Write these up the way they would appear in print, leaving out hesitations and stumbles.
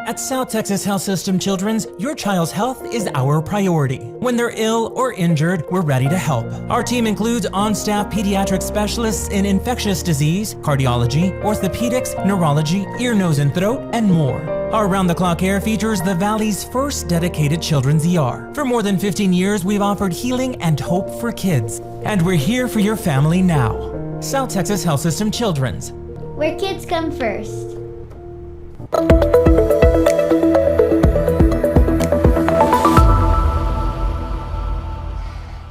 At South Texas Health System Children's, your child's health is our priority. When they're ill or injured, we're ready to help. Our team includes on-staff pediatric specialists in infectious disease, cardiology, orthopedics, neurology, ear, nose, and throat, and more. Our round-the-clock care features the Valley's first dedicated children's ER. For more than 15 years, we've offered healing and hope for kids. And we're here for your family now. South Texas Health System Children's. Where kids come first.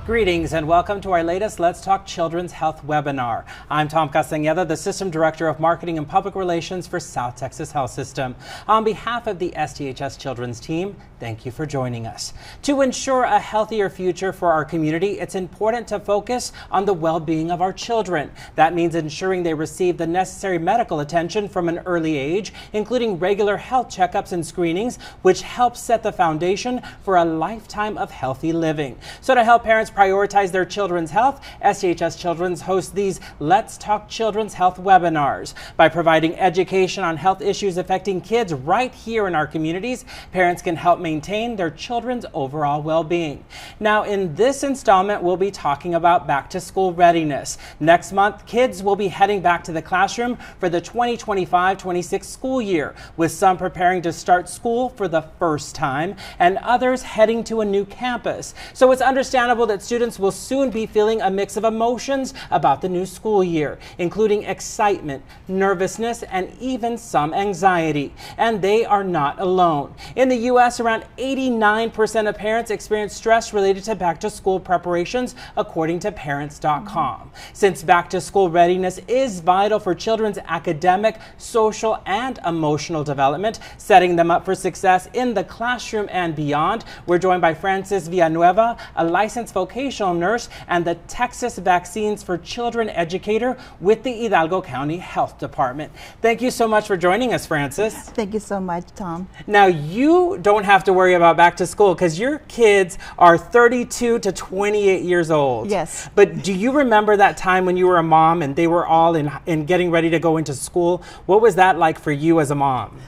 Greetings and welcome to our latest Let's Talk Children's Health webinar. I'm Tom Castañeda, the System Director of Marketing and Public Relations for South Texas Health System. On behalf of the STHS Children's team, thank you for joining us. To ensure a healthier future for our community, it's important to focus on the well-being of our children. That means ensuring they receive the necessary medical attention from an early age, including regular health checkups and screenings, which help set the foundation for a lifetime of healthy living. So to help parents prioritize their children's health, STHS Children's hosts these Let's Talk Children's Health webinars. By providing education on health issues affecting kids right here in our communities, parents can help maintain their children's overall well-being. Now, in this installment, we'll be talking about back-to-school readiness. Next month, kids will be heading back to the classroom for the 2025-26 school year, with some preparing to start school for the first time and others heading to a new campus. So it's understandable that students will soon be feeling a mix of emotions about the new school year, including excitement, nervousness, and even some anxiety. And they are not alone. In the U.S., around 89% of parents experience stress related to back-to-school preparations, according to parents.com. Since back-to-school readiness is vital for children's academic, social, and emotional development, setting them up for success in the classroom and beyond, we're joined by Frances Villanueva, a licensed vocational nurse and the Texas Vaccines for Children educator with the Hidalgo County Health Department. Thank you so much for joining us, Frances. Thank you so much, Tom. Now, you don't have to worry about back to school because your kids are 32 to 28 years old. Yes. But do you remember that time when you were a mom and they were all in getting ready to go into school? What was that like for you as a mom?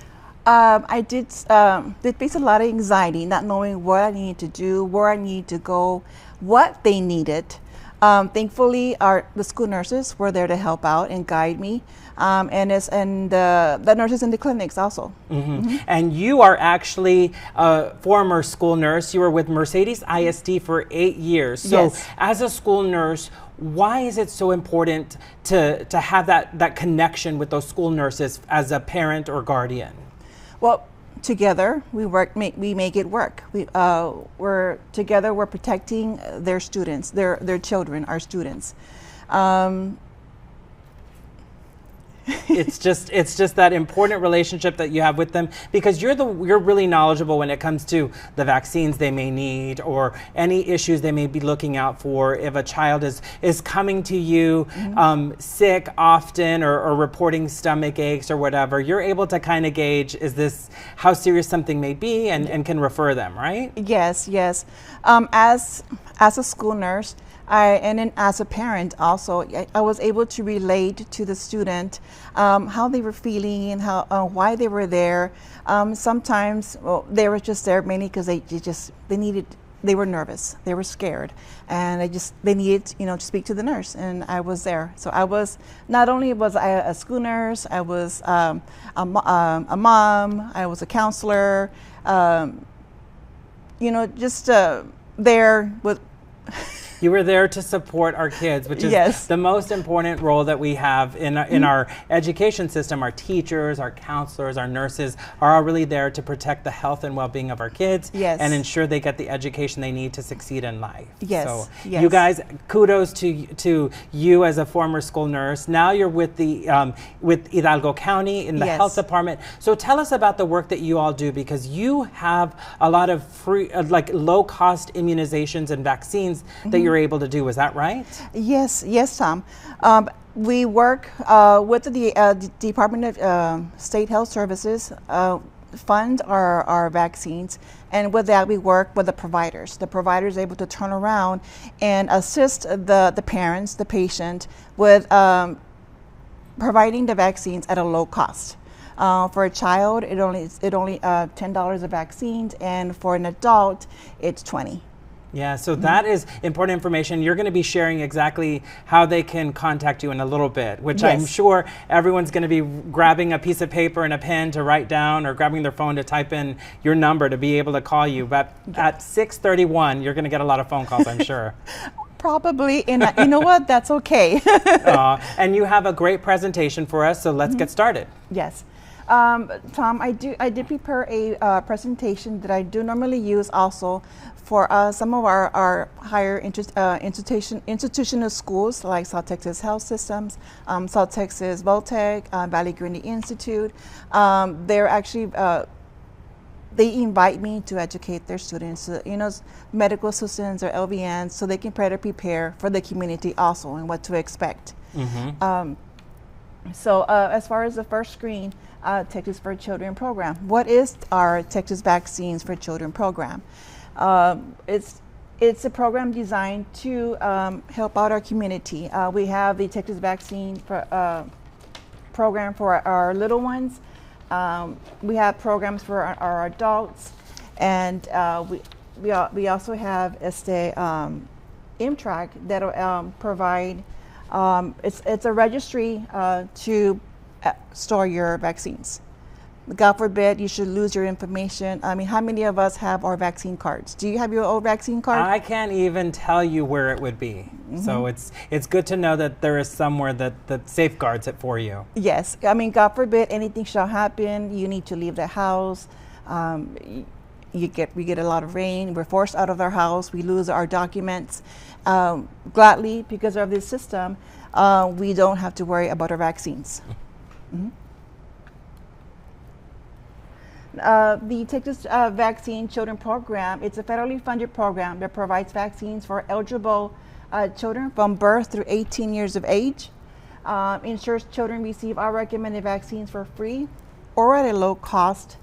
I did face a lot of anxiety, not knowing what I needed to do, where I needed to go, what they needed. Thankfully, the school nurses were there to help out and guide me, and the nurses in the clinics also. Mm-hmm. Mm-hmm. And you are actually a former school nurse. You were with Mercedes ISD for 8 years. So yes. As a school nurse, why is it so important to have that connection with those school nurses as a parent or guardian? Well, together we make it work. We're together. We're protecting their students, their children, our students. It's just that important relationship that you have with them, because you're really knowledgeable when it comes to the vaccines they may need or any issues they may be looking out for. If a child is coming to you sick often or reporting stomach aches or whatever, you're able to kind of gauge how serious something may be and can refer them, right? Yes. As a school nurse, and then as a parent also, I was able to relate to the student, how they were feeling and why they were there. Sometimes they were just there mainly because they were nervous, they were scared, and they needed to speak to the nurse, and I was there. So I was not only a school nurse, I was a mom, I was a counselor, there with. You were there to support our kids, which is yes. the most important role that we have in our education system. Our teachers, our counselors, our nurses are all really there to protect the health and well-being of our kids yes. and ensure they get the education they need to succeed in life. Yes. So yes. you guys, kudos to you as a former school nurse. Now you're with with Hidalgo County in the yes. health department. So tell us about the work that you all do, because you have a lot of free, low-cost immunizations and vaccines that you're able to do. Is that right? Yes, Tom. We work with the Department of State Health Services, fund our vaccines, and with that we work with the providers. The provider is able to turn around and assist the parents, the patient, with providing the vaccines at a low cost. For a child, it only $10 of vaccines, and for an adult, it's $20. Yeah, so that is important information. You're going to be sharing exactly how they can contact you in a little bit, which Yes. I'm sure everyone's going to be grabbing a piece of paper and a pen to write down, or grabbing their phone to type in your number to be able to call you. But at 6:31, you're going to get a lot of phone calls, I'm sure. Probably, and you know what? That's okay. And you have a great presentation for us, so let's get started. Yes. Tom, I did prepare a presentation that I do normally use also for some of our higher institutional schools like South Texas Health Systems, South Texas Voltech, Valley Grande Institute. They're actually they invite me to educate their students, medical assistants or LVNs, so they can better prepare for the community also and what to expect. So as far as the first screen, Texas for Children program. What is our Texas Vaccines for Children program? It's a program designed to help out our community. We have the Texas Vaccine program for our little ones. We have programs for our adults, and we also have MTRAC that'll provide. It's a registry to store your vaccines. God forbid you should lose your information. I mean, how many of us have our vaccine cards? Do you have your old vaccine card? I can't even tell you where it would be. So it's good to know that there is somewhere that safeguards it for you. Yes. I mean, God forbid anything shall happen. You need to leave the house. We get a lot of rain. We're forced out of our house. We lose our documents. Gladly, because of this system, we don't have to worry about our vaccines. The Texas Vaccine Children Program, it's a federally funded program that provides vaccines for eligible children from birth through 18 years of age. Ensures children receive our recommended vaccines for free or at a low cost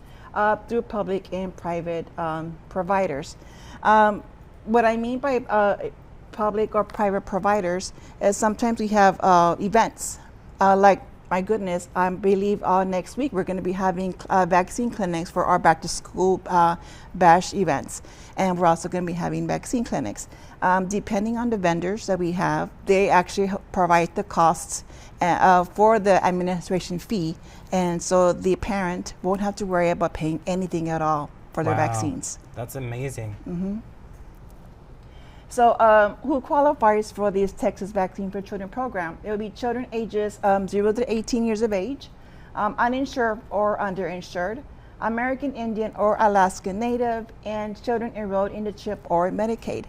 through public and private providers. What I mean by public or private providers is sometimes we have events like, my goodness, I believe next week we're going to be having vaccine clinics for our back to school bash events, and we're also going to be having vaccine clinics. Depending on the vendors that we have, they actually provide the costs for the administration fee, and so the parent won't have to worry about paying anything at all for their vaccines. That's amazing. So who qualifies for this Texas Vaccine for Children program? It will be children ages 0 to 18 years of age, uninsured or underinsured, American Indian or Alaska Native, and children enrolled in the CHIP or Medicaid.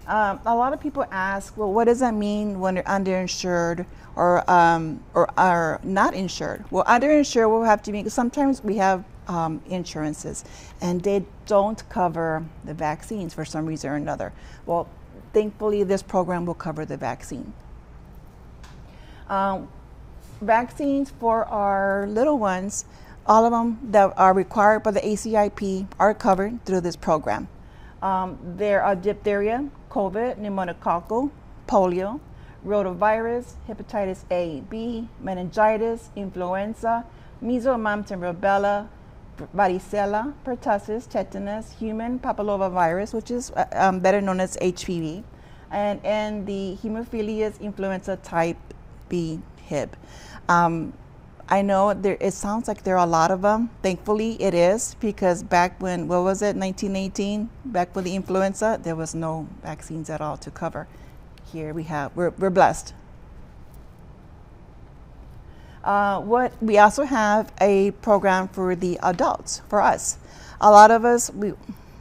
A lot of people ask, well, what does that mean when they're underinsured or are not insured? Well, underinsured will have to be, sometimes we have insurances and they don't cover the vaccines for some reason or another. Well, thankfully, this program will cover the vaccine. Vaccines for our little ones, all of them that are required by the ACIP are covered through this program. There are diphtheria, COVID, pneumococcal, polio, rotavirus, hepatitis A, B, meningitis, influenza, measles, mumps, and rubella, varicella, pertussis, tetanus, human papillomavirus, which is better known as HPV, and the hemophilus influenza type B, Hib. I know it sounds like there are a lot of them. Thankfully, it is, because back when, what was it, 1918, back with the influenza, there was no vaccines at all to cover. Here we're blessed. We also have a program for the adults, for us. A lot of us, we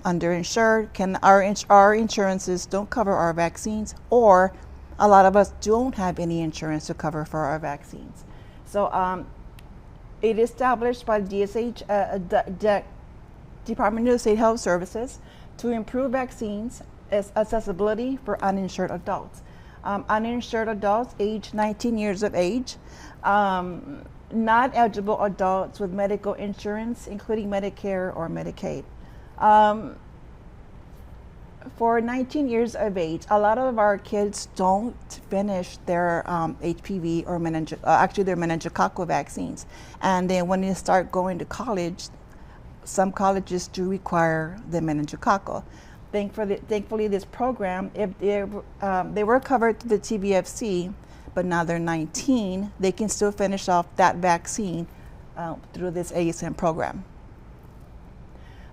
underinsured, our insurances don't cover our vaccines, or a lot of us don't have any insurance to cover for our vaccines. So it is established by the DSH, Department of State Health Services, to improve vaccines accessibility for uninsured adults. Uninsured adults age 19 years of age, not eligible adults with medical insurance, including Medicare or Medicaid. For 19 years of age, a lot of our kids don't finish their HPV or actually their meningococcal vaccines. And then when they start going to college, some colleges do require the meningococcal. Thankfully, this program, if they were covered through the TBFC, but now they're 19, they can still finish off that vaccine through this ASM program.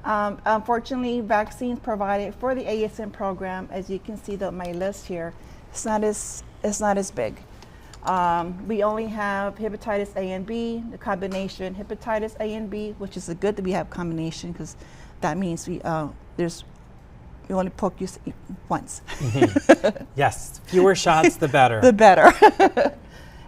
Unfortunately, vaccines provided for the ASM program, as you can see my list here, it's not as big. We only have hepatitis A and B, the combination hepatitis A and B, which is good that we have combination because that means we only poke you once. Mm-hmm. Yes, fewer shots, the better. The better.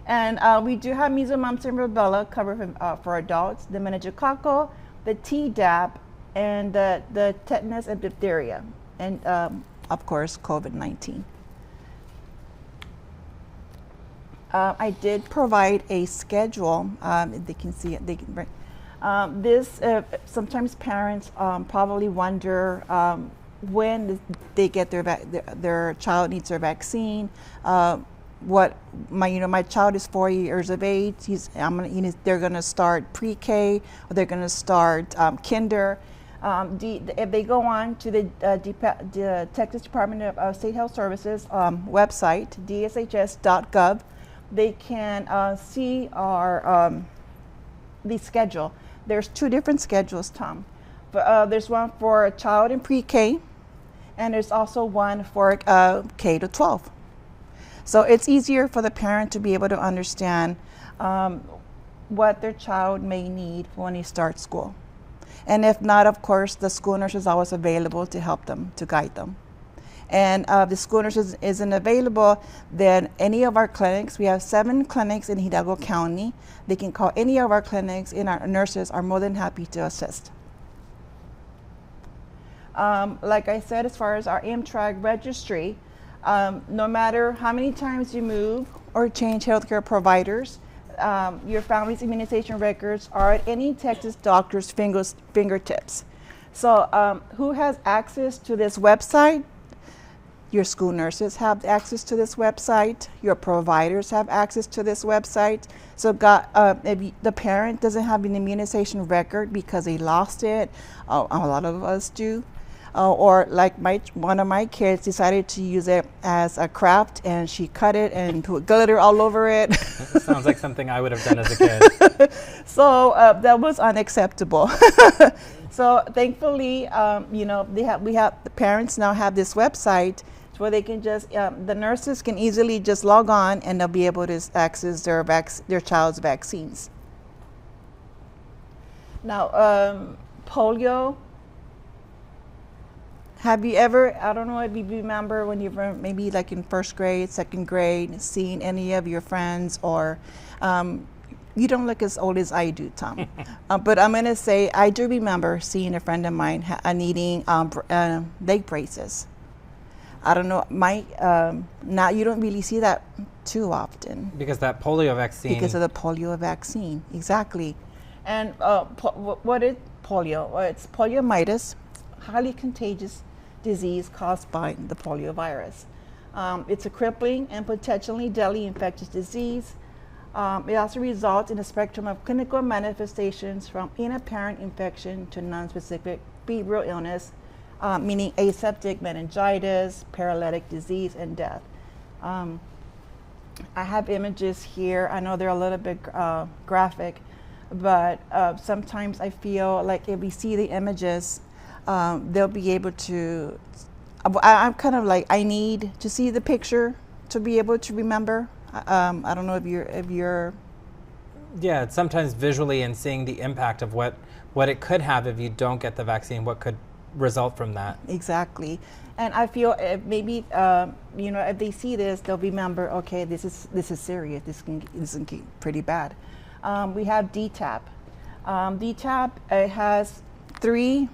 And we do have measles, mumps, and rubella covered for adults, the meningococcal, the Tdap, and the tetanus and diphtheria, and of course COVID-19. I did provide a schedule. They can see it. They can. This sometimes parents probably wonder when they get their child needs their vaccine. My child is 4 years of age. They're going to start pre-K or they're going to start kinder. If they go on to the Texas Department of State Health Services website, dshs.gov, they can see the schedule. There's two different schedules, Tom. There's one for a child in pre-K, and there's also one for K to 12. So it's easier for the parent to be able to understand what their child may need when they start school. And if not, of course, the school nurse is always available to help them, to guide them. And if the school nurse isn't available, then any of our clinics, we have 7 clinics in Hidalgo County. They can call any of our clinics, and our nurses are more than happy to assist. Like I said, as far as our Amtrak registry, no matter how many times you move or change healthcare providers, your family's immunization records are at any Texas doctor's fingertips. So who has access to this website? Your school nurses have access to this website. Your providers have access to this website. So if the parent doesn't have an immunization record because they lost it, a lot of us do, or like one of my kids decided to use it as a craft, and she cut it and put glitter all over it. Sounds like something I would have done as a kid. So that was unacceptable. So thankfully, the parents now have this website where they can just the nurses can easily just log on and they'll be able to access their child's vaccines. Now, polio. Have you ever, I don't know if you remember when you were maybe like in 1st grade, 2nd grade, seeing any of your friends, or you don't look as old as I do, Tom. But I'm going to say I do remember seeing a friend of mine needing leg braces. I don't know, now you don't really see that too often. Because that polio vaccine. Because of the polio vaccine, exactly. And what is polio? Well, it's poliomyelitis, highly contagious disease caused by the polio virus. It's a crippling and potentially deadly infectious disease. It also results in a spectrum of clinical manifestations from inapparent infection to non-specific febrile illness, meaning aseptic meningitis, paralytic disease, and death. I have images here. I know they're a little bit graphic, but sometimes I feel like if we see the images, they'll be able to, I'm kind of like, I need to see the picture to be able to remember. I don't know if you're. Yeah, it's sometimes visually and seeing the impact of what it could have if you don't get the vaccine, what could result from that. Exactly. And I feel maybe, if they see this, they'll remember, okay, this is serious. This can get pretty bad. We have DTaP. DTaP has three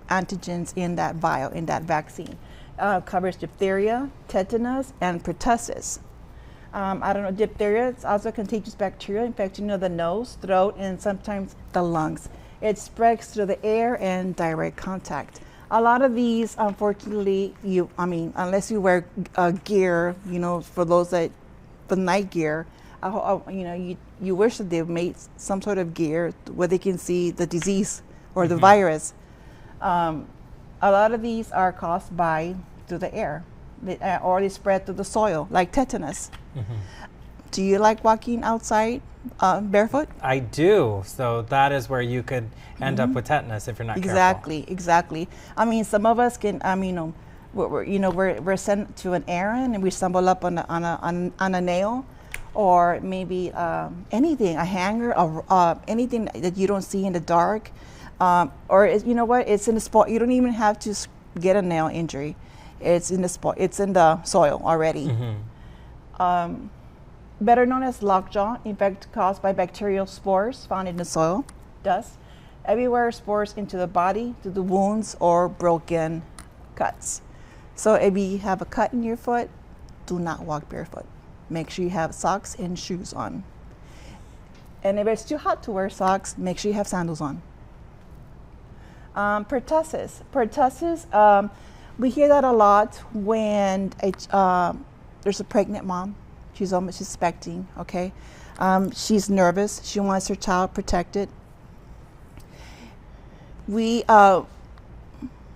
antigens in that vial, in that vaccine. Covers diphtheria, tetanus, and pertussis. I don't know, diphtheria is also a contagious bacterial infection of the nose, throat, and sometimes the lungs. It spreads through the air and direct contact. A lot of these, unfortunately, unless you wear gear, for those that, the night gear, you wish that they've made some sort of gear where they can see the disease or the virus. A lot of these are caused through the air, or they spread through the soil, like tetanus. Do you like walking outside barefoot? I do. So that is where you could end up with tetanus if you're not careful. Exactly. I mean, some of us can. We're sent to an errand and we stumble up on a nail, or maybe anything, a hanger, or anything that you don't see in the dark, or it's in the spot. You don't even have to get a nail injury. It's in the spot. It's in the soil already. Better known as lockjaw, infection caused by bacterial spores found in the soil, dust, everywhere spores into the body, to the wounds or broken cuts. So if you have a cut in your foot, do not walk barefoot. Make sure you have socks and shoes on. And if it's too hot to wear socks, make sure you have sandals on. Pertussis. Pertussis, we hear that a lot when there's a pregnant mom. She's almost expecting, okay? She's nervous. She wants her child protected. We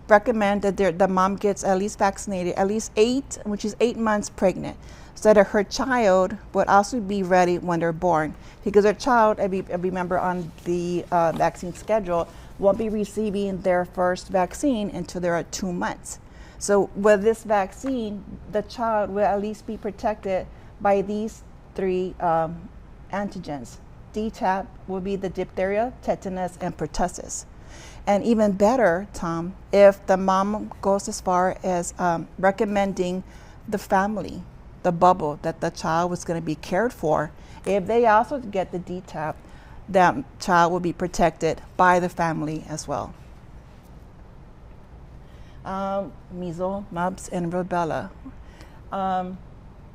recommend that the mom gets at least vaccinated, at least 8 months pregnant, so that her child would also be ready when they're born. Because their child, I remember on the vaccine schedule, won't be receiving their first vaccine until they're at 2 months. So with this vaccine, the child will at least be protected by these 3 antigens. DTaP will be the diphtheria, tetanus, and pertussis. And even better, Tom, if the mom goes as far as recommending the family, the bubble that the child was going to be cared for, if they also get the DTaP, that child will be protected by the family as well. Measles, mumps, and rubella.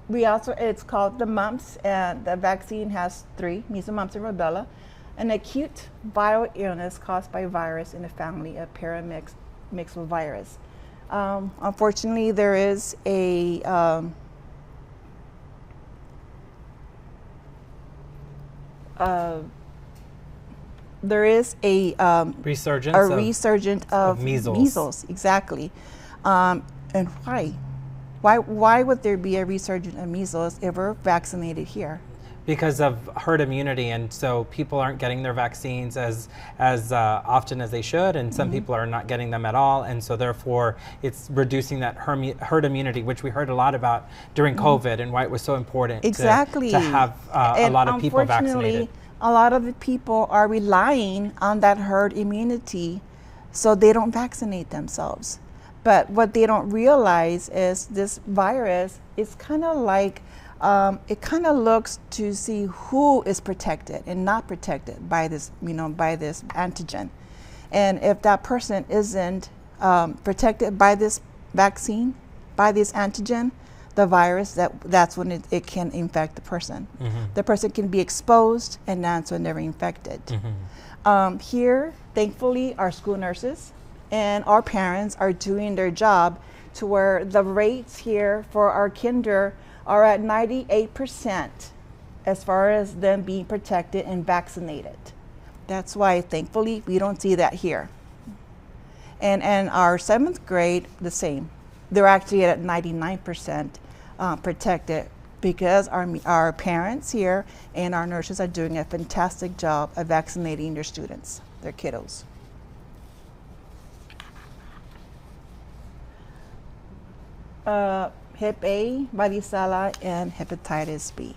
It's called the mumps, and the vaccine has 3, measles, mumps, and rubella. An acute viral illness caused by virus in a family of paramixed with virus. Unfortunately, there is a resurgence of measles. Exactly. And why? Why would there be a resurgence of measles if we're vaccinated here? Because of herd immunity, and so people aren't getting their vaccines as often as they should, and some people are not getting them at all, and so therefore it's reducing that herd immunity, which we heard a lot about during COVID, and why it was so important to have a lot of people vaccinated. A lot of the people are relying on that herd immunity, so they don't vaccinate themselves. But what they don't realize is this virus is kind of like, it kind of looks to see who is protected and not protected by this, by this antigen. And if that person isn't protected by this vaccine, by this antigen, the virus, that's when it can infect the person. The person can be exposed, and that's when they're infected. Here, thankfully, our school nurses and our parents are doing their job to where the rates here for our kinder are at 98% as far as them being protected and vaccinated. That's why, thankfully, we don't see that here. And our 7th grade, the same. They're actually at 99% protected, because our parents here and our nurses are doing a fantastic job of vaccinating their students, their kiddos. Hep A, varicella, and hepatitis B.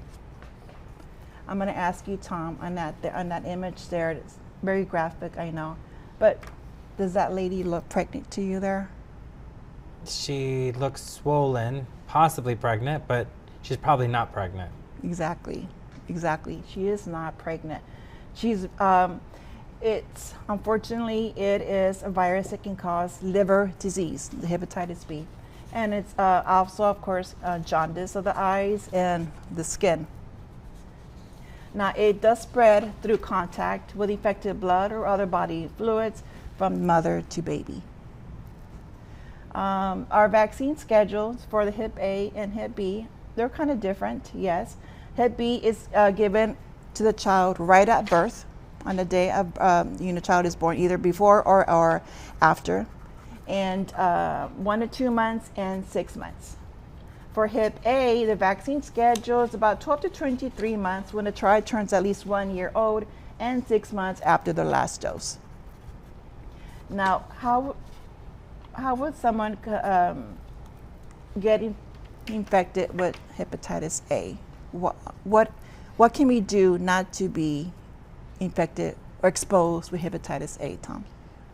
I'm going to ask you, Tom, on that image there. It's very graphic, I know, but does that lady look pregnant to you there? She looks swollen, possibly pregnant, but she's probably not pregnant. Exactly. She is not pregnant. She's unfortunately, it is a virus that can cause liver disease, the hepatitis B. And it's also, of course, jaundice of the eyes and the skin. Now, it does spread through contact with infected blood or other body fluids from mother to baby. Our vaccine schedules for the Hep A and Hep B, they're kind of different, yes. Hep B is given to the child right at birth, on the day of child is born, either before or after, and 1 to 2 months and 6 months. For Hep A, the vaccine schedule is about 12 to 23 months when the child turns at least 1 year old, and 6 months after the last dose. Now, how would someone get infected with hepatitis A? What can we do not to be infected or exposed with hepatitis A, Tom?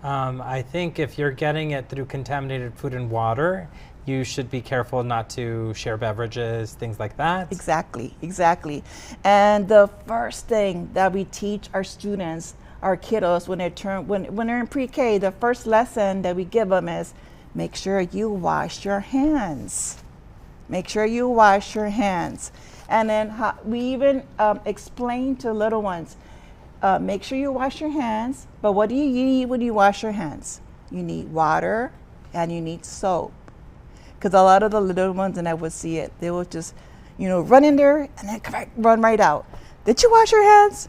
I think if you're getting it through contaminated food and water, you should be careful not to share beverages, things like that. Exactly. And the first thing that we teach our students, our kiddos, when they're in pre-K, the first lesson that we give them is make sure you wash your hands. Make sure you wash your hands. And then we even explain to little ones, make sure you wash your hands, but what do you need when you wash your hands? You need water and you need soap. Because a lot of the little ones, and I would see it, they would just, run in there and then run right out. Did you wash your hands?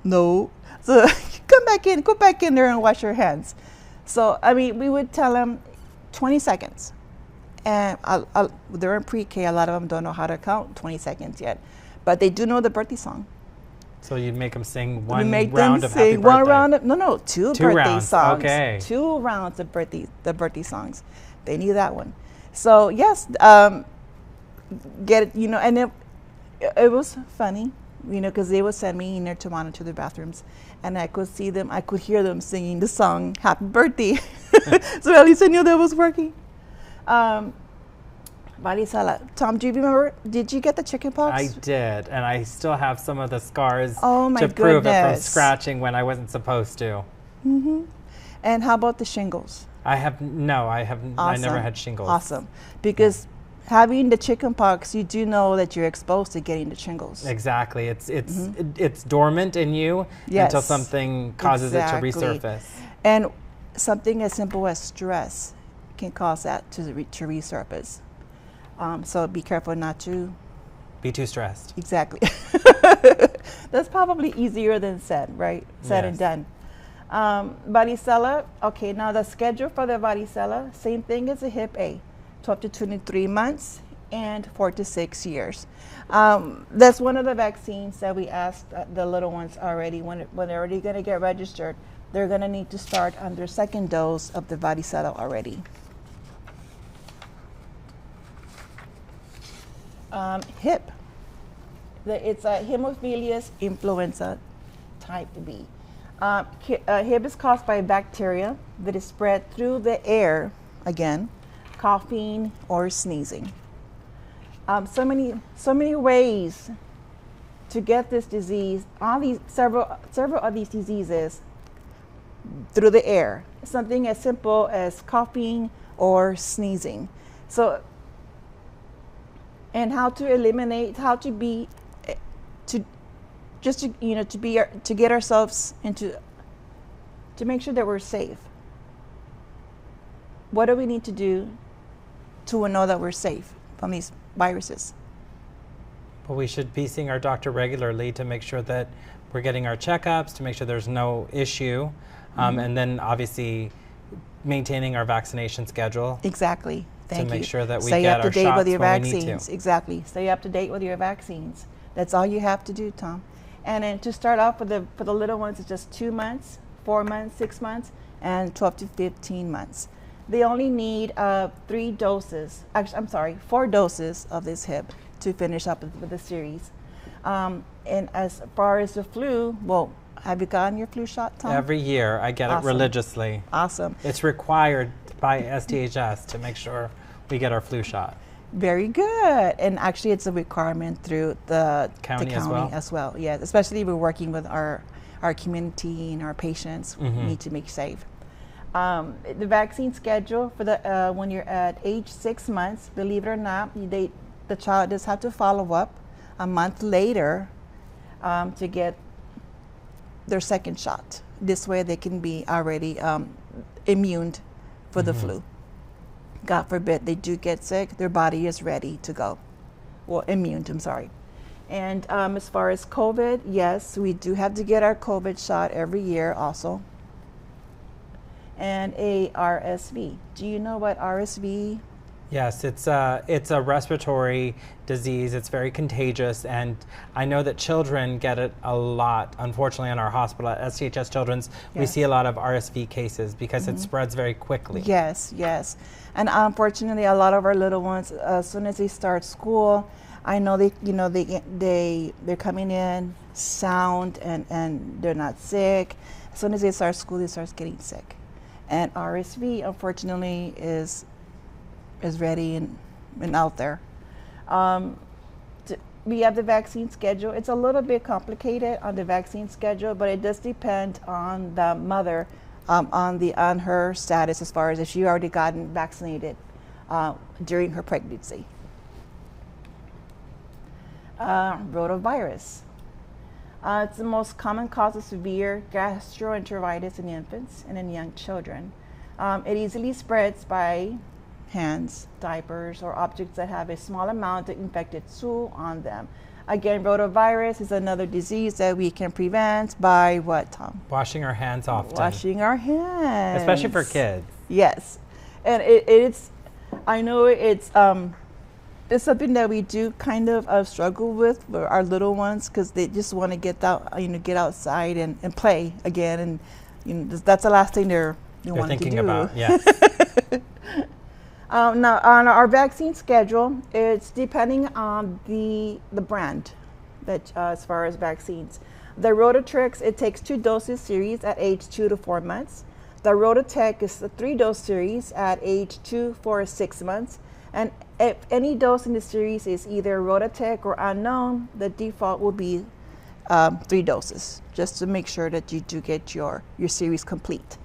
No. So go back in there and wash your hands. So, we would tell them 20 seconds. And they're in pre-K, a lot of them don't know how to count 20 seconds yet. But they do know the birthday song. So you'd make them sing Two birthday. birthday Rounds. songs. Okay. 2 rounds of the birthday songs. They knew that one. So yes, get it, and it was funny, because they would send me in there to monitor the bathrooms, and I could hear them singing the song "Happy Birthday," so at least I knew that was working. Varicella. Tom, do you remember? Did you get the chicken pox? I did, and I still have some of the scars Oh, my to prove it from goodness. scratching when I wasn't supposed to. Mm-hmm. And how about the shingles? I never Awesome. had shingles. Awesome, because having the chicken pox, you do know that you're exposed to getting the shingles. Exactly. It's dormant in you Yes. until something causes Exactly. it to resurface. And something as simple as stress can cause that to resurface. So be careful not to. Be too stressed. Exactly. That's probably easier than said, right? Said and Yes. done. Varicella. Okay, now the schedule for the varicella, same thing as the Hep A, 12 to 23 months and 4 to 6 years. That's one of the vaccines that we asked the little ones already when they're already going to get registered. They're going to need to start on their second dose of the varicella already. Hip. It's a Haemophilus influenza type B. Hip is caused by bacteria that is spread through the air, again, coughing or sneezing. So many ways to get this disease. Several of these diseases through the air. Something as simple as coughing or sneezing. So, and how to eliminate, to get ourselves to make sure that we're safe. What do we need to do to know that we're safe from these viruses? Well, we should be seeing our doctor regularly to make sure that we're getting our checkups, to make sure there's no issue, and then obviously maintaining our vaccination schedule. Exactly. Thank you. To make sure that we Stay get up our to date shots with your when we need vaccines. to. Exactly. Stay up to date with your vaccines. That's all you have to do, Tom. And then to start off for the little ones, it's just 2 months, 4 months, 6 months, and 12 to 15 months. They only need 4 doses of this hip to finish up with the series. And as far as the flu, well, have you gotten your flu shot, Tom? Every year, I get it religiously. Awesome. It's required by STHS to make sure we get our flu shot. Very good. And actually, it's a requirement through the County as well. Yeah, especially if we're working with our community and our patients. We need to make safe. The vaccine schedule for the when you're at age 6 months, believe it or not, the child does have to follow up a month later to get their second shot. This way, they can be already immune for the flu. God forbid they do get sick, their body is ready to go. Well, immune, I'm sorry. And as far as COVID, yes, we do have to get our COVID shot every year also. And a RSV. Do you know what RSV? Yes, it's a respiratory disease. It's very contagious, and I know that children get it a lot. Unfortunately, in our hospital at STHS Children's, we Yes. see a lot of RSV cases because it spreads very quickly. Yes, yes. And unfortunately, a lot of our little ones, as soon as they start school, I know they're coming in sound and they're not sick. As soon as they start school, they start getting sick. And RSV, unfortunately, is ready and out there. We have the vaccine schedule. It's a little bit complicated on the vaccine schedule, but it does depend on the mother, on her status as far as if she already gotten vaccinated during her pregnancy. Rotavirus. It's the most common cause of severe gastroenteritis in infants and in young children. It easily spreads by hands, diapers, or objects that have a small amount of infected stool on them. Again, rotavirus is another disease that we can prevent by what, Tom? Washing our hands often. Washing our hands. Especially for kids. Yes. And it's, I know it's something that we do kind of struggle with for our little ones because they just want to get out, get outside and play again. And that's the last thing they're wanting to do. Thinking about, yes. Now, on our vaccine schedule, it's depending on the brand that as far as vaccines. The Rotatrix, it takes 2 doses series at age 2 to 4 months. The Rotatech is the 3-dose series at age 2, 4, 6 months. And if any dose in the series is either Rotatech or unknown, the default will be 3 doses, just to make sure that you do get your series complete.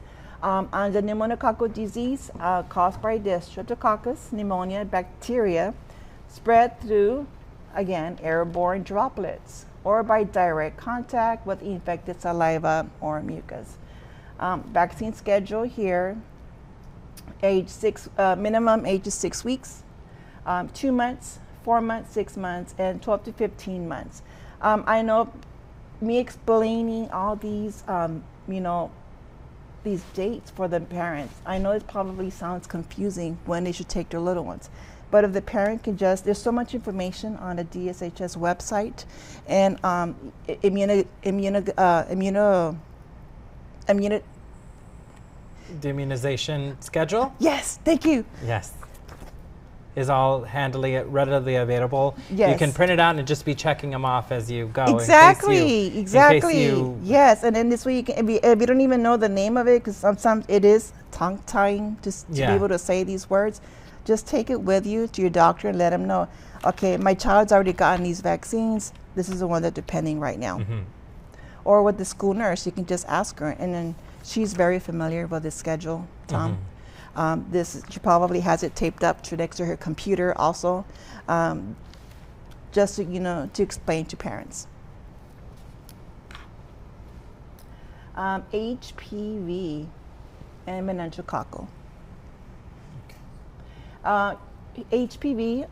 On the pneumococcal disease caused by the Streptococcus pneumonia bacteria spread through, again, airborne droplets or by direct contact with infected saliva or mucus. Vaccine schedule here, age 6, minimum age is 6 weeks, 2 months, 4 months, 6 months, and 12 to 15 months. I know me explaining all these, these dates for the parents, I know it probably sounds confusing when they should take their little ones. But if the parent can just, there's so much information on the DSHS website, and The immunization schedule? Yes, thank you. Yes. Is all readily available. Yes. You can print it out and just be checking them off as you go. Exactly, in exactly. case you Yes, and then this way you can, if you don't even know the name of it, because sometimes it is tongue-tying to be able to say these words, just take it with you to your doctor and let them know, okay, my child's already gotten these vaccines. This is the one that they're pending right now. Mm-hmm. Or with the school nurse, you can just ask her, and then she's very familiar with the schedule, Tom. Mm-hmm. She probably has it taped up next to her computer also, just to, to explain to parents. HPV and meningococcal. HPV,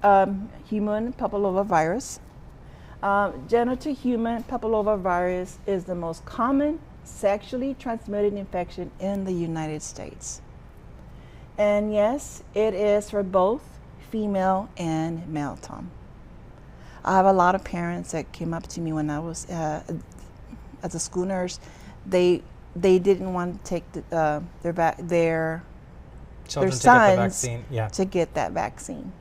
human papillomavirus. Genital human papillomavirus is the most common sexually transmitted infection in the United States. And yes, it is for both female and male, Tom. I have a lot of parents that came up to me when I was as a school nurse. They didn't want to take their children sons to get the vaccine. Yeah. to get that vaccine.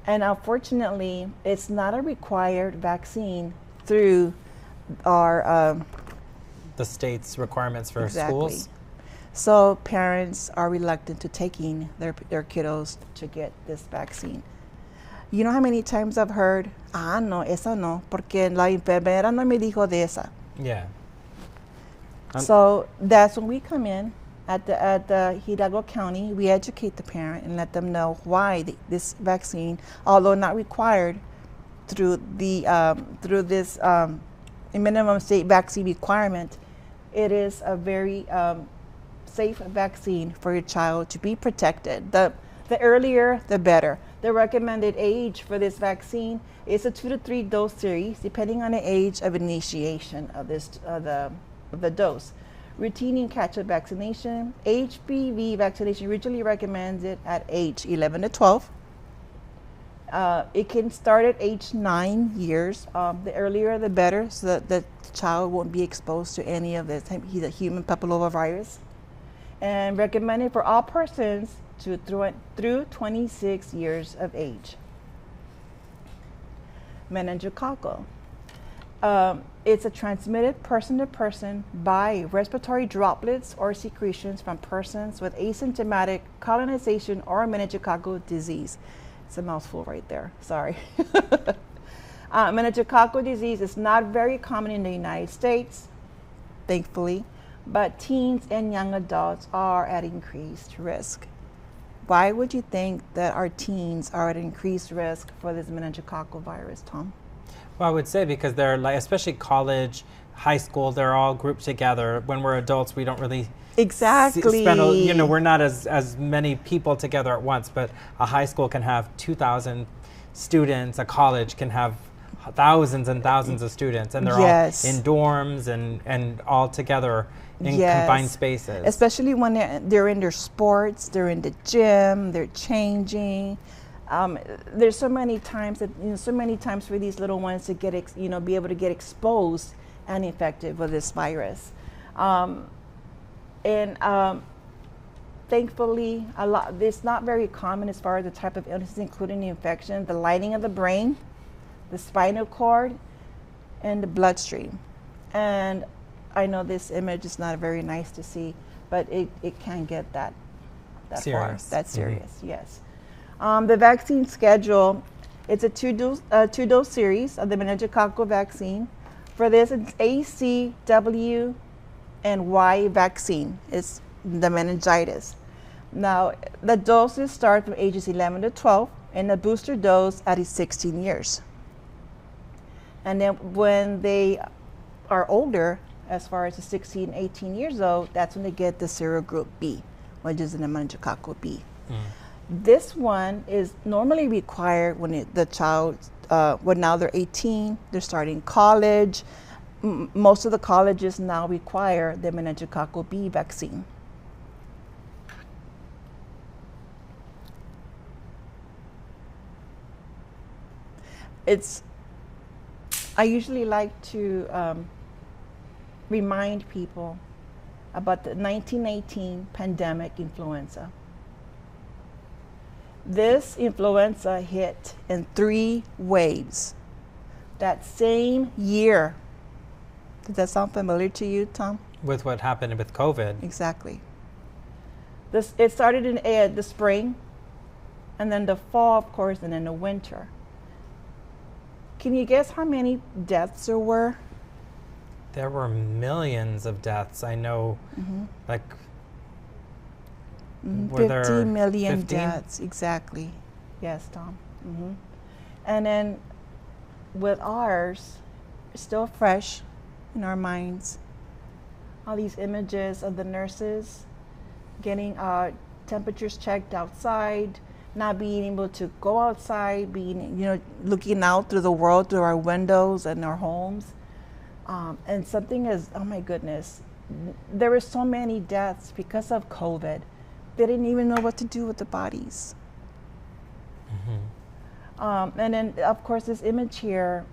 And unfortunately, it's not a required vaccine through our the state's requirements for exactly. schools. So parents are reluctant to taking their kiddos to get this vaccine. You know how many times I've heard, no, esa no, porque la enfermera no me dijo de esa. Yeah. So that's when we come in at the Hidalgo County. We educate the parent and let them know why this vaccine, although not required through this minimum state vaccine requirement, it is a very safe vaccine for your child to be protected. The The earlier, the better. The recommended age for this vaccine is a 2 to 3 dose series, depending on the age of initiation of the dose. Routine and catch-up vaccination. HPV vaccination usually recommends it at age 11 to 12. It can start at age 9 years. The earlier, the better, so that the child won't be exposed to any of the human papillomavirus. And recommended for all persons through 26 years of age. Meningococcal. It's a transmitted person to person by respiratory droplets or secretions from persons with asymptomatic colonization or meningococcal disease. It's a mouthful right there, sorry. Meningococcal disease is not very common in the United States, thankfully, but teens and young adults are at increased risk. Why would you think that our teens are at increased risk for this meningococcal virus, Tom? Well, I would say because they're like, especially college, high school, they're all grouped together. When we're adults, we don't really exactly spend, we're not as many people together at once, but a high school can have 2,000 students, a college can have thousands and thousands of students, and they're all in dorms and all together in confined spaces. Especially when they're in their sports, they're in the gym, they're changing. There's so many times that so many times for these little ones to get be able to get exposed and infected with this virus, thankfully it's not very common as far as the type of illnesses, including the infection, the lining of the brain, the spinal cord, and the bloodstream. And I know this image is not very nice to see, but it can get that serious. far. That's serious, yes. The vaccine schedule, it's a two-dose series of the meningococcal vaccine. For this, it's A, C, W, and Y vaccine. It's the meningitis. Now, the doses start from ages 11 to 12, and the booster dose at 16 years. And then when they are older, as far as the 16, 18 years old, that's when they get the serogroup B, which is the meningococcal B. This one is normally required when the child, now they're 18, they're starting college. Most of the colleges now require the meningococcal B vaccine. I usually like to remind people about the 1918 pandemic influenza. This influenza hit in 3 waves that same year. Does that sound familiar to you, Tom? With what happened with COVID. Exactly. It started in the spring, and then the fall, of course, and then the winter. Can you guess how many deaths there were? There were millions of deaths. I know, like, were 50 million 15? deaths, exactly. Yes, Tom. And then with ours, still fresh in our minds, all these images of the nurses getting temperatures checked outside, not being able to go outside, looking out through the world through our windows and our homes. And something is, oh my goodness, there were so many deaths because of COVID. They didn't even know what to do with the bodies. And then, of course, this image here,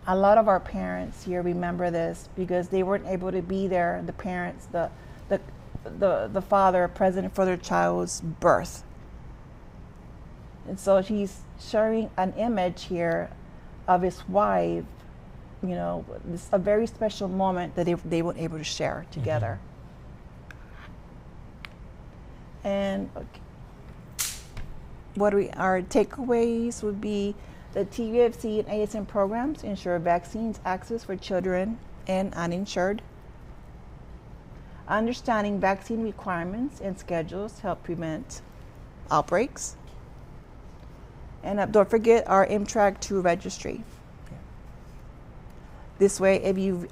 a lot of our parents here remember this because they weren't able to be there, the parents, the father present for their child's birth. And so he's showing an image here of his wife, this a very special moment that they weren't able to share together. And our takeaways would be the TVFC and ASM programs ensure vaccines access for children and uninsured. Understanding vaccine requirements and schedules help prevent outbreaks. And don't forget our MTRAC 2 registry. This way, if you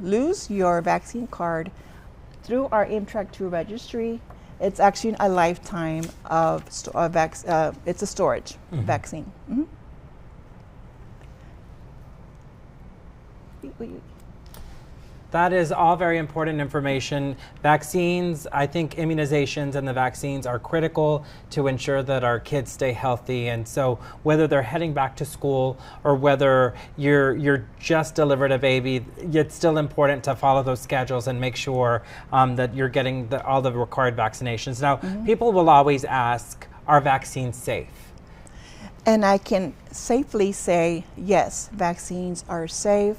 lose your vaccine card through our MTRAC 2 registry, It's actually a lifetime of it's a storage vaccine. That is all very important information. Vaccines, I think immunizations and the vaccines are critical to ensure that our kids stay healthy. And so whether they're heading back to school or whether you're just delivered a baby, it's still important to follow those schedules and make sure that you're getting all the required vaccinations. Now, people will always ask, are vaccines safe? And I can safely say, yes, vaccines are safe.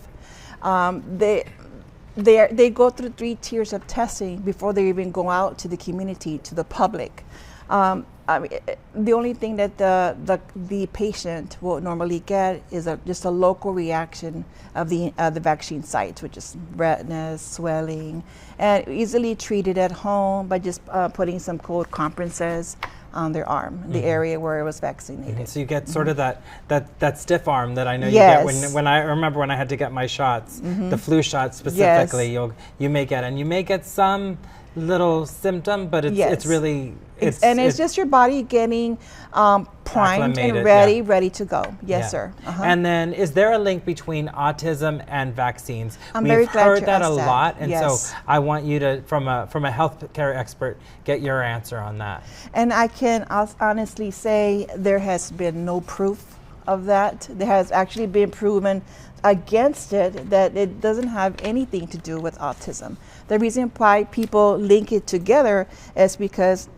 They go through 3 tiers of testing before they even go out to the community, to the public. I mean, the only thing that the patient will normally get is just a local reaction of the vaccine sites, which is redness, swelling, and easily treated at home by just putting some cold compresses on their arm, the area where it was vaccinated. So you get sort of that stiff arm that I know Yes. you get when I remember when I had to get my shots, the flu shots specifically. Yes. You may get, and you may get some little symptom, but it's really it's just your body getting primed and acclimated, ready to go. Yes, Yeah. sir. And then, is there a link between autism and vaccines? I'm We've very glad heard you that a asked that. lot, and Yes. so I want you to, from a healthcare expert, get your answer on that. And I can honestly say there has been no proof of that. There has actually been proven against it that it doesn't have anything to do with autism. The reason why people link it together is because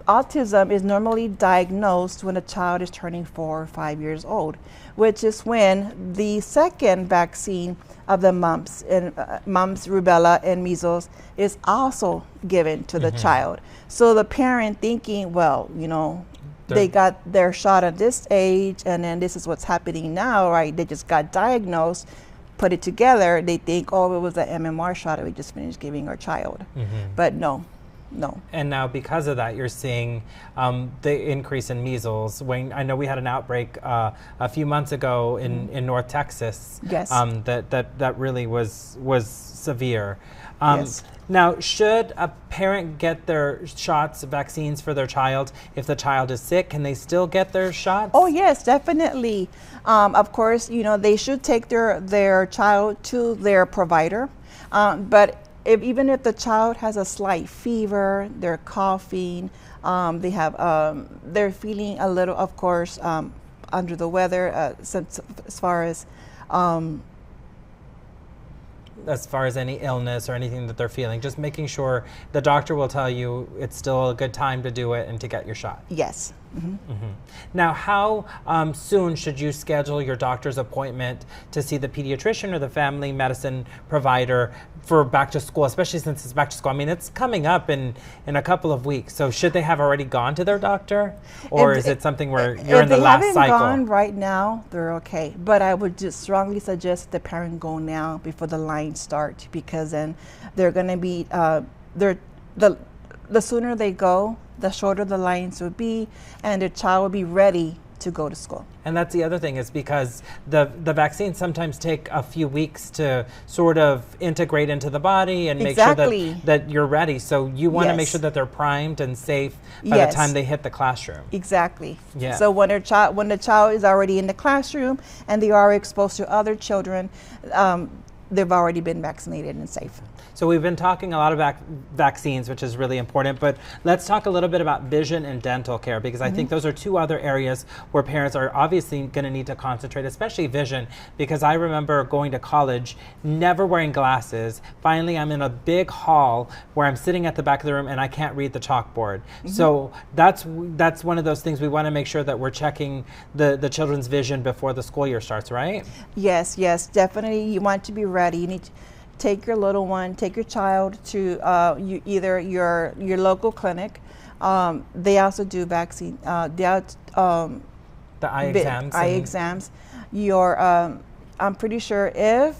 autism is normally diagnosed when a child is turning 4 or 5 years old, which is when the second vaccine of the mumps, rubella, and measles is also given to the child. So the parent thinking, well, they got their shot at this age, and then this is what's happening now, right? They just got diagnosed, put it together, they think, oh, it was the MMR shot that we just finished giving our child. But no. And now, because of that, you're seeing the increase in measles. When I know we had an outbreak a few months ago in North Texas. Yes. That really was severe. Yes. Now, should a parent get their shots, vaccines for their child if the child is sick? Can they still get their shots? Oh yes, definitely. Of course, they should take their child to their provider. But even if the child has a slight fever, they're coughing, they're feeling a little, of course, under the weather, as far as any illness or anything that they're feeling, just making sure the doctor will tell you it's still a good time to do it and to get your shot. Yes. Now, how soon should you schedule your doctor's appointment to see the pediatrician or the family medicine provider for back to school, especially since it's back to school? I mean, it's coming up in a couple of weeks. So should they have already gone to their doctor, or is it something where you're in the last cycle? If they haven't gone right now, they're okay. But I would just strongly suggest the parent go now before the lines start, because then they're going to be the sooner they go, the shorter the lines will be, and the child will be ready to go to school. And that's the other thing, is because the vaccines sometimes take a few weeks to sort of integrate into the body and make sure that you're ready. So you want to make sure that they're primed and safe by the time they hit the classroom. Exactly. Yeah. So when the child is already in the classroom and they are exposed to other children, they've already been vaccinated and safe. So we've been talking a lot about vaccines, which is really important, but let's talk a little bit about vision and dental care, because I think those are two other areas where parents are obviously going to need to concentrate, especially vision, because I remember going to college, never wearing glasses. Finally, I'm in a big hall where I'm sitting at the back of the room and I can't read the chalkboard. So that's one of those things we want to make sure that we're checking the children's vision before the school year starts, right? Yes, definitely. You want to be ready. You need to take your little one, take your child to either your local clinic. They also do vaccine. The eye exams. Exams. I'm pretty sure if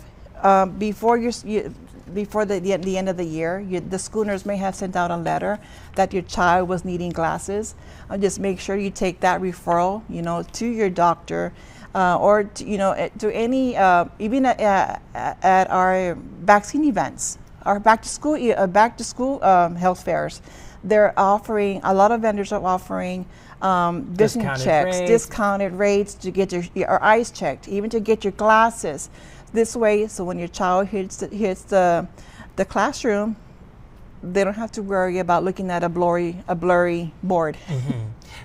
before the end of the year, the schooners may have sent out a letter that your child was needing glasses. Just make sure you take that referral, to your doctor. Or to any even at our vaccine events. our back to school health fairs, they're offering, a lot of vendors are offering vision Discounted checks, rates. discounted rates to get your eyes checked, even to get your glasses. This way, so when your child hits the classroom, they don't have to worry about looking at a blurry board.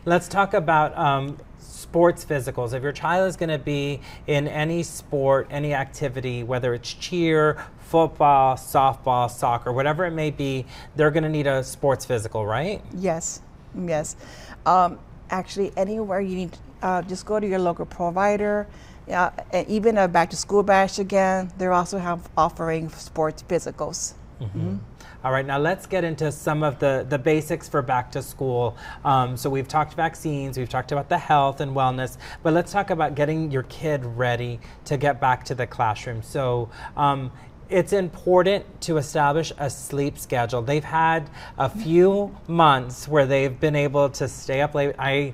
Let's talk about sports physicals. If your child is going to be in any sport, any activity, whether it's cheer, football, softball, soccer, whatever it may be, they're going to need a sports physical, right? Yes, yes. Actually, anywhere you need, just go to your local provider. And even a back to school bash again, they also have offering sports physicals. All right, now let's get into some of the basics for back to school. So we've talked vaccines, we've talked about the health and wellness, but let's talk about getting your kid ready to get back to the classroom. So it's important to establish a sleep schedule. They've had a few months where they've been able to stay up late.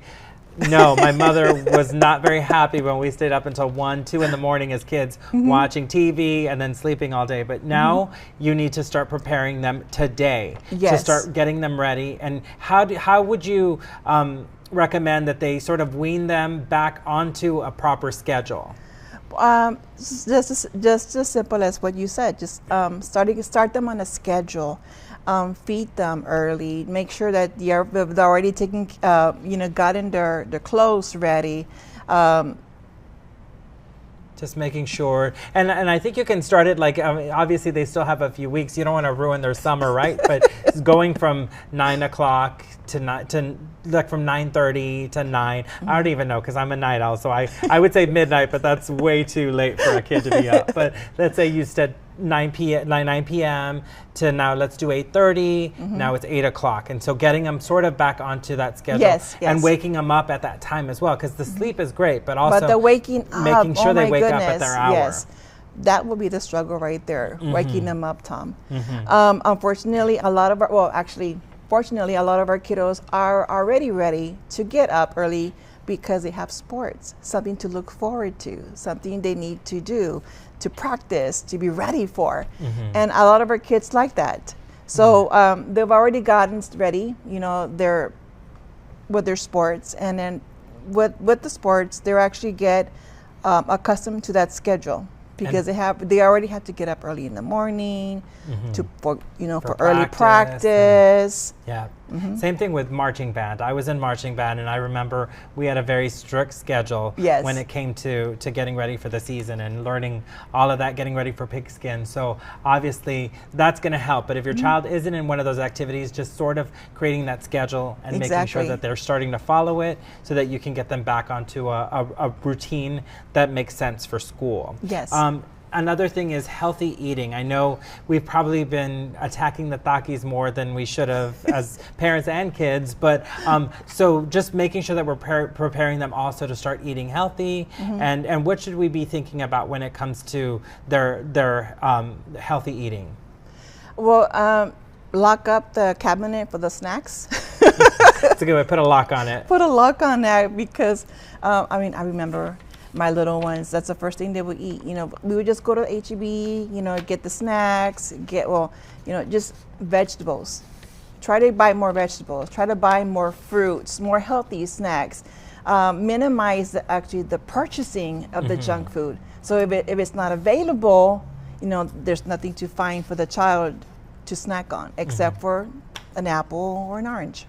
No, my mother was not very happy when we stayed up until 1, 2 in the morning as kids, watching TV and then sleeping all day. But now you need to start preparing them today to start getting them ready. And how would you recommend that they sort of wean them back onto a proper schedule? Just as simple as what you said. Just start them on a schedule. Feed them early. Make sure that they're already taking, gotten their clothes ready. Just making sure, and I think you can start it like, obviously they still have a few weeks. You don't want to ruin their summer, right? But going from 9 o'clock to like from 9:30 to 9. I don't even know because I'm a night owl, so I would say midnight, but that's way too late for a kid to be up. But let's say you said 9 p.m. to now let's do 8:30. Now it's 8 o'clock, and so getting them sort of back onto that schedule and waking them up at that time as well, because the sleep is great, but also the waking up, making sure they wake up at their hour. Yes, that will be the struggle right there, waking them up, Tom. Unfortunately, fortunately, a lot of our kiddos are already ready to get up early because they have sports, something to look forward to, something they need to do, to practice, to be ready for. And a lot of our kids like that. So they've already gotten ready, with their sports. And then with the sports, they actually get accustomed to that schedule because they already have to get up early in the morning for early practice. Same thing with marching band. I was in marching band, and I remember we had a very strict schedule when it came to getting ready for the season and learning all of that, getting ready for pigskin. So obviously that's going to help. But if your child isn't in one of those activities, just sort of creating that schedule and making sure that they're starting to follow it so that you can get them back onto a routine that makes sense for school. Another thing is healthy eating. I know we've probably been attacking the Takis more than we should have as parents and kids, but so just making sure that we're preparing them also to start eating healthy, and what should we be thinking about when it comes to their healthy eating? Well, lock up the cabinet for the snacks. That's a good way. Put a lock on it. Put a lock on that because, I remember my little ones, that's the first thing they would eat. We would just go to H-E-B, get the snacks, just vegetables. Try to buy more vegetables. Try to buy more fruits, more healthy snacks. Minimize the purchasing of the junk food. So if it's not available, there's nothing to find for the child to snack on except for an apple or an orange.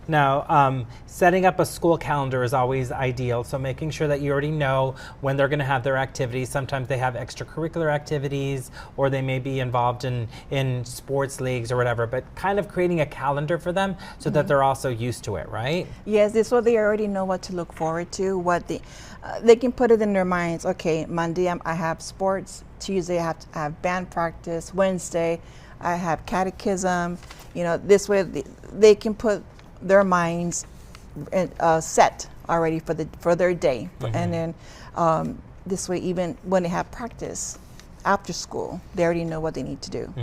Now, setting up a school calendar is always ideal. So making sure that you already know when they're going to have their activities. Sometimes they have extracurricular activities, or they may be involved in sports leagues or whatever, but kind of creating a calendar for them so that they're also used to it, right? Yes, this way they already know what to look forward to, they can put it in their minds. Okay, Monday I have sports, Tuesday I have band practice, Wednesday I have catechism. This way they can put their minds set already for their day, and then this way even when they have practice, after school. They already know what they need to do.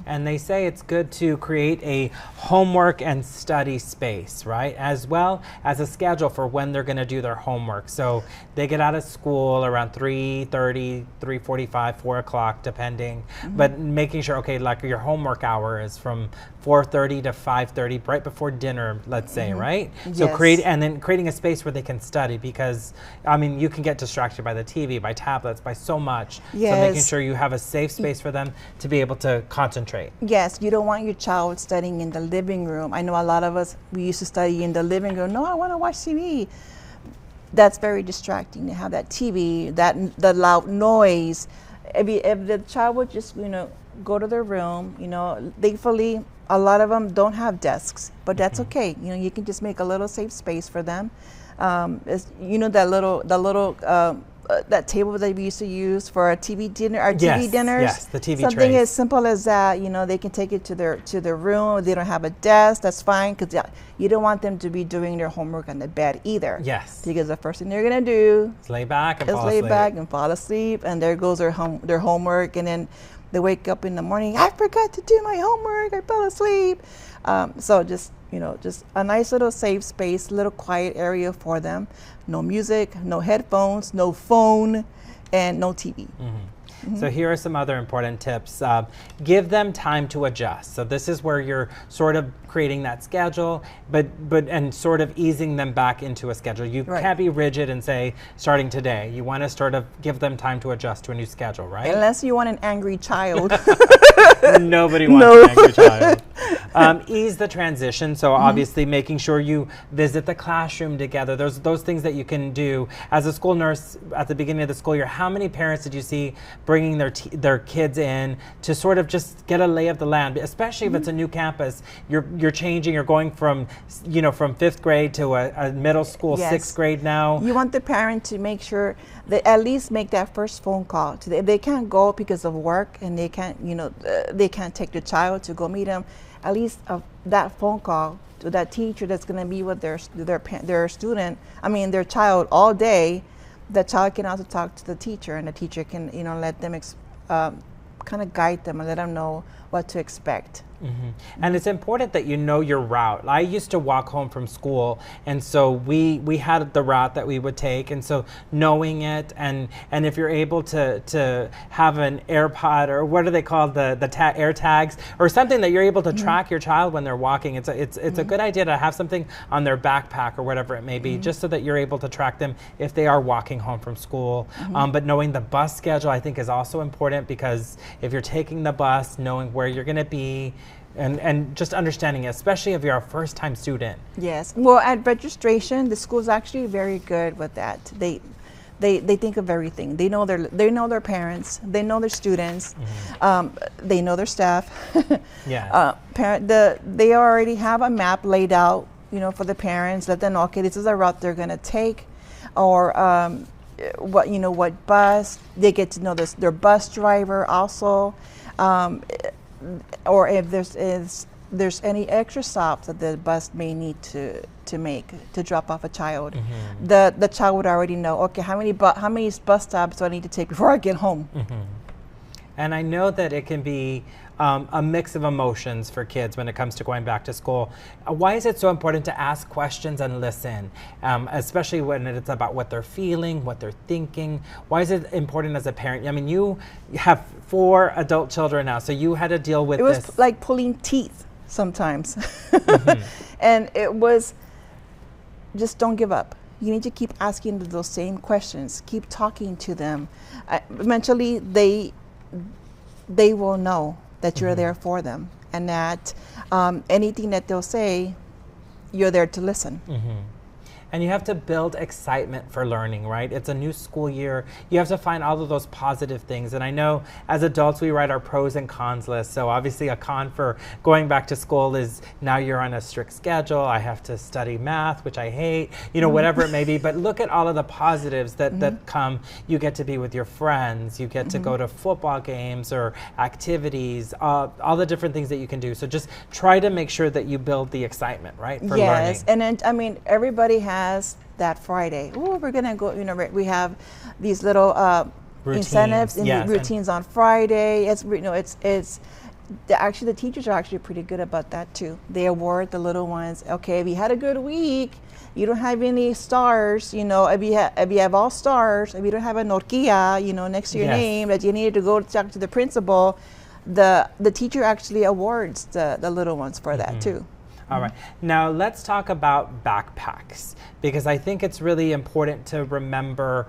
And they say it's good to create a homework and study space, right? As well as a schedule for when they're going to do their homework. So they get out of school around 3:30, 3:45, 4 o'clock, depending. But making sure, okay, like your homework hour is from 4:30 to 5:30, right before dinner, let's say, right? So Yes. creating a space where they can study, because I mean, you can get distracted by the TV, by tablets, by so much. So making Yes. sure you have a safe space for them to be able to concentrate. Yes, you don't want your child studying in the living room. I know a lot of us, we used to study in the living room. No, I want to watch TV. That's very distracting to have that TV, the loud noise. If the child would just, go to their room, thankfully, a lot of them don't have desks, but that's okay. You can just make a little safe space for them. That table that we used to use for our TV dinner, TV dinners. Yes, the TV Something trays. as simple as that. They can take it to their room. They don't have a desk. That's fine, because you don't want them to be doing their homework on the bed either. Yes. Because the first thing they're gonna do Just lay back and is fall lay asleep. back and fall asleep, and there goes their homework, and then they wake up in the morning. I forgot to do my homework. I fell asleep. So just a nice little safe space, little quiet area for them. No music, no headphones, no phone, and no TV. So here are some other important tips. Give them time to adjust. So this is where you're sort of creating that schedule, and sort of easing them back into a schedule. You Right. can't be rigid and say, starting today. You want to sort of give them time to adjust to a new schedule, right? Unless you want an angry child. Nobody wants No. an angry child. Ease the transition. So obviously making sure you visit the classroom together. There's those things that you can do. As a school nurse at the beginning of the school year, how many parents did you see bringing their kids in to sort of just get a lay of the land? Especially if it's a new campus, you're changing. You're going from from 5th grade to a middle school, Yes. 6th grade now. You want the parent to make sure they at least make that first phone call. If they can't go because of work, and they can't, they can't take the child to go meet them, at least that phone call to that teacher that's going to be with their student, their child all day. The child can also talk to the teacher, and the teacher can, let them kind of guide them and let them know what to expect. And it's important that you know your route. I used to walk home from school, and so we had the route that we would take, and so knowing it, and if you're able to have an AirPod, or what are they called, the air tags, or something that you're able to track your child when they're walking. It's a good idea to have something on their backpack or whatever it may be, just so that you're able to track them if they are walking home from school. But knowing the bus schedule, I think, is also important, because if you're taking the bus, knowing where you're going to be, and just understanding it, especially if you're a first-time student. Yes. Well, at registration, the school's actually very good with that. They think of everything. They know their parents. They know their students. They know their staff. Yeah. They already have a map laid out, for the parents. Let them know, okay, this is a route they're going to take, or what bus. They get to know their bus driver also. Or if there's any extra stops that the bus may need to make to drop off a child, the child would already know, okay, how many bus stops do I need to take before I get home? And I know that it can be a mix of emotions for kids when it comes to going back to school. Why is it so important to ask questions and listen, especially when it's about what they're feeling, what they're thinking? Why is it important as a parent? You have 4 adult children now, so you had to deal with this. It was like pulling teeth sometimes. And it was, just don't give up. You need to keep asking those same questions. Keep talking to them. Eventually, they will know that you're there for them, and that anything that they'll say, you're there to listen. And you have to build excitement for learning, right? It's a new school year. You have to find all of those positive things. And I know as adults, we write our pros and cons list. So obviously a con for going back to school is now you're on a strict schedule. I have to study math, which I hate, whatever it may be. But look at all of the positives that come. You get to be with your friends. You get to go to football games or activities, all the different things that you can do. So just try to make sure that you build the excitement, right, for learning. Yes, and then, everybody has that Friday. Oh, we're gonna go. We have these little incentives and yes, routines on Friday. Actually, the teachers are actually pretty good about that too. They award the little ones. Okay, if you had a good week, you don't have any stars. If you have all stars, if you don't have a Norquilla, next to your Yes. name that you needed to go talk to the principal, the teacher actually awards the little ones for that too. All right. Now let's talk about backpacks, because I think it's really important to remember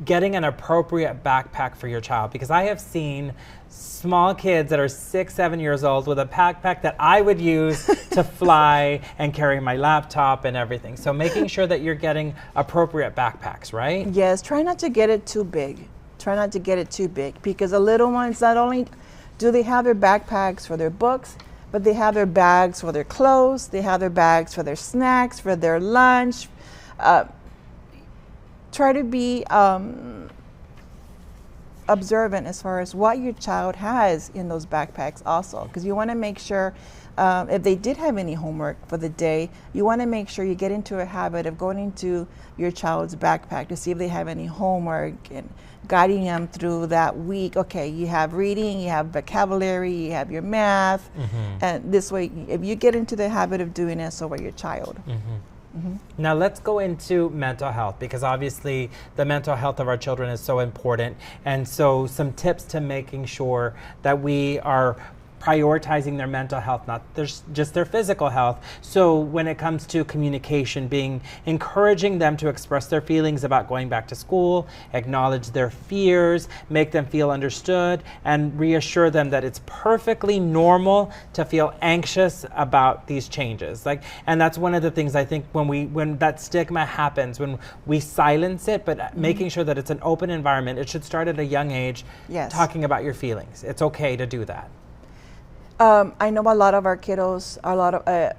getting an appropriate backpack for your child, because I have seen small kids that are 6, 7 years old with a backpack that I would use to fly and carry my laptop and everything. So making sure that you're getting appropriate backpacks, right? Yes, try not to get it too big. Try not to get it too big, because the little ones, not only do they have their backpacks for their books, but they have their bags for their clothes, they have their bags for their snacks, for their lunch. Try to be observant as far as what your child has in those backpacks also, because you want to make sure if they did have any homework for the day, you want to make sure you get into a habit of going into your child's backpack to see if they have any homework and guiding them through that week. Okay, you have reading, you have vocabulary, you have your math, and this way, if you get into the habit of doing it, so will your child. Now let's go into mental health, because obviously the mental health of our children is so important. And so some tips to making sure that we are prioritizing their mental health, not just their physical health. So when it comes to communication, encouraging them to express their feelings about going back to school, acknowledge their fears, make them feel understood, and reassure them that it's perfectly normal to feel anxious about these changes. And that's one of the things I think when that stigma happens, when we silence it, but making sure that it's an open environment. It should start at a young age, talking about your feelings. It's okay to do that. I know a lot of our kiddos,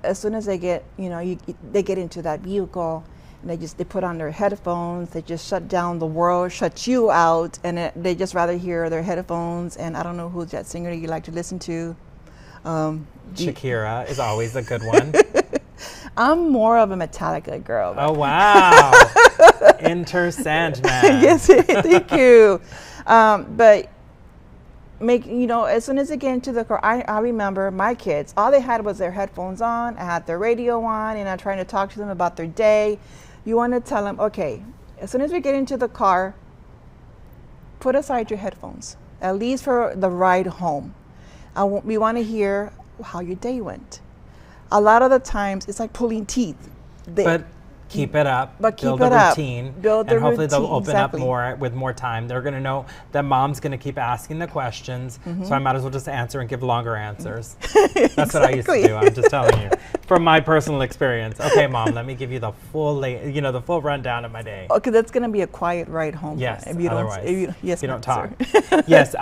as soon as they get, they get into that vehicle, and they put on their headphones, they just shut down the world, shut you out, and they just rather hear their headphones. And I don't know who's that singer you like to listen to. Shakira is always a good one. I'm more of a Metallica girl. Oh, wow. Enter Sandman. Yes, thank you. But as soon as they get into the car, I remember my kids, all they had was their headphones on, I had their radio on, and I'm trying to talk to them about their day. You want to tell them, okay, as soon as we get into the car, put aside your headphones, at least for the ride home. We want to hear how your day went. A lot of the times, it's like pulling teeth. But keep it up. But keep build it a up. routine. Build the and hopefully routine, they'll open exactly. up more with more time. They're going to know that mom's going to keep asking the questions, so I might as well just answer and give longer answers. That's what I used to do. I'm just telling you from my personal experience. Okay, mom, let me give you the full, the full rundown of my day. Okay, that's going to be a quiet ride home. Yes, if you otherwise, if you don't sir. talk. Yes,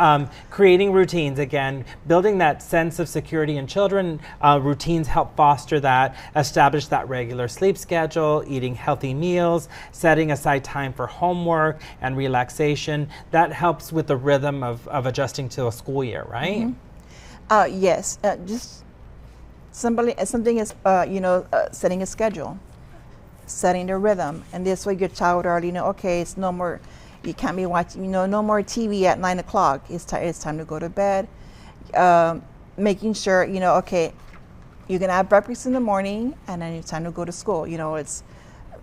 creating routines, again, building that sense of security in children. Routines help foster that, establish that regular sleep schedule, eating healthy meals, setting aside time for homework and relaxation. That helps with the rhythm of adjusting to a school year, right? Yes, just something is, setting a schedule, setting the rhythm, and this way your child already know, okay, it's no more, you can't be watching, no more TV at 9 o'clock. It's time to go to bed. Making sure, okay, you can have breakfast in the morning, and then it's time to go to school. It's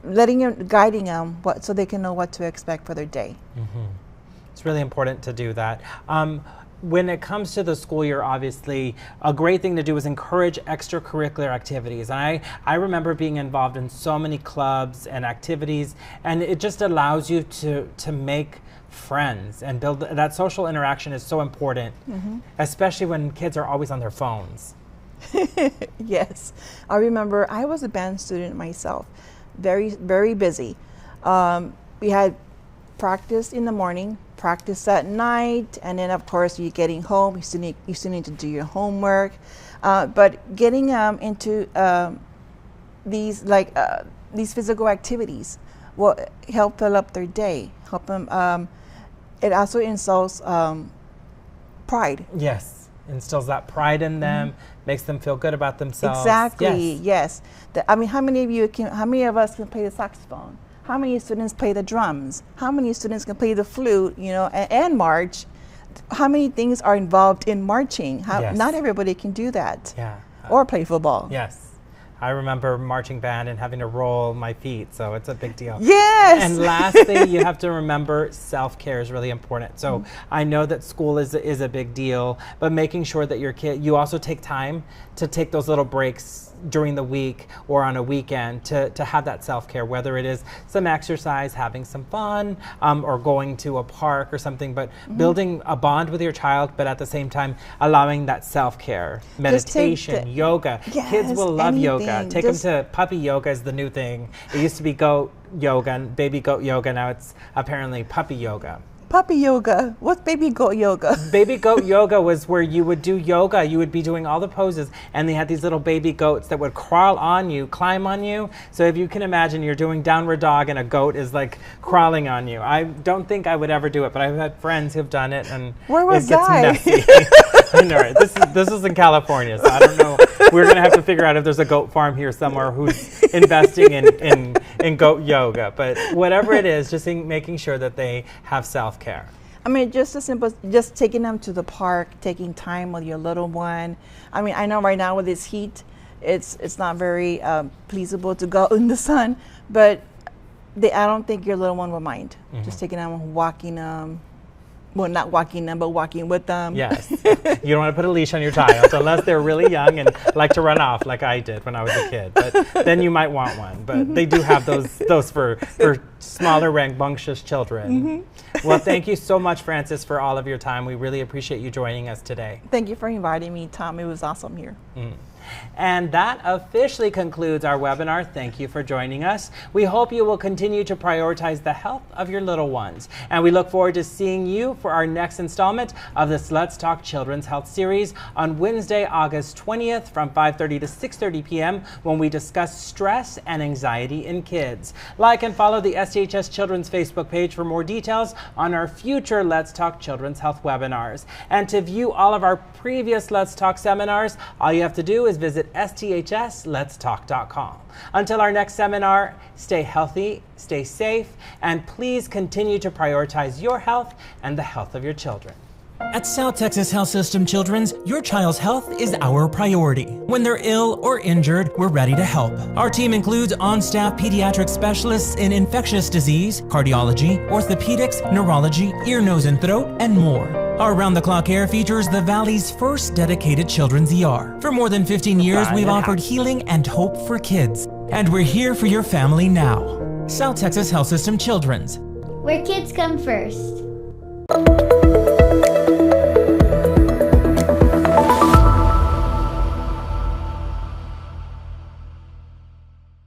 guiding them so they can know what to expect for their day. It's really important to do that. When it comes to the school year, obviously, a great thing to do is encourage extracurricular activities. And I remember being involved in so many clubs and activities, and it just allows you to make friends and build that social interaction is so important, especially when kids are always on their phones. Yes, I remember I was a band student myself, very, very busy. We had practice in the morning, practice at night, and then of course you're getting home, you still need to do your homework. But getting into these physical activities will help fill up their day, help them. It also instills pride. Yes, instills that pride in them, makes them feel good about themselves. Exactly. Yes. How many of us can play the saxophone? How many students play the drums? How many students can play the flute, and march? How many things are involved in marching? Yes. Not everybody can do that. Yeah. Or play football. Yes. I remember marching band and having to roll my feet, so it's a big deal. Yes! And lastly, you have to remember self-care is really important. So I know that school is a big deal, but making sure that your kid, you also take time to take those little breaks during the week or on a weekend to have that self-care, whether it is some exercise, having some fun, or going to a park or something, but building a bond with your child, but at the same time allowing that self-care, meditation, yoga. Yes, kids will love yoga. Take them Just- to puppy yoga is the new thing. It used to be goat yoga and baby goat yoga. Now it's apparently puppy yoga. Puppy yoga. What's baby goat yoga? Baby goat yoga was where you would do yoga. You would be doing all the poses, and they had these little baby goats that would crawl on you, climb on you. So if you can imagine, you're doing downward dog, and a goat is like crawling on you. I don't think I would ever do it, but I've had friends who've done it, and Where was it gets I? messy. I know, right? This is in California, so I don't know. We're gonna have to figure out if there's a goat farm here somewhere who's investing in goat yoga. But whatever it is, just making sure that they have self-care. I mean, just as simple, just taking them to the park, taking time with your little one. I mean, I know right now with this heat, it's not very pleasable to go in the sun, but I don't think your little one will mind. Just taking them, walking them. Well, not walking them, but walking with them. Yes. You don't want to put a leash on your child unless they're really young and like to run off like I did when I was a kid. But then you might want one. But they do have those for smaller, rambunctious children. Well, thank you so much, Francis, for all of your time. We really appreciate you joining us today. Thank you for inviting me, Tom. It was awesome here. And that officially concludes our webinar. Thank you for joining us. We hope you will continue to prioritize the health of your little ones. And we look forward to seeing you for our next installment of this Let's Talk Children's Health series on Wednesday, August 20th from 5:30 to 6:30 p.m. when we discuss stress and anxiety in kids. Like and follow the STHS Children's Facebook page for more details on our future Let's Talk Children's Health webinars. And to view all of our previous Let's Talk seminars, all you have to do is visit sthsletstalk.com. Until our next seminar, stay healthy, stay safe, and please continue to prioritize your health and the health of your children. At South Texas Health System Children's, your child's health is our priority. When they're ill or injured, we're ready to help. Our team includes on-staff pediatric specialists in infectious disease, cardiology, orthopedics, neurology, ear, nose, and throat, and more. Our round-the-clock care features the Valley's first dedicated children's ER. For more than 15 years, we've offered healing and hope for kids. And we're here for your family now. South Texas Health System Children's. Where kids come first.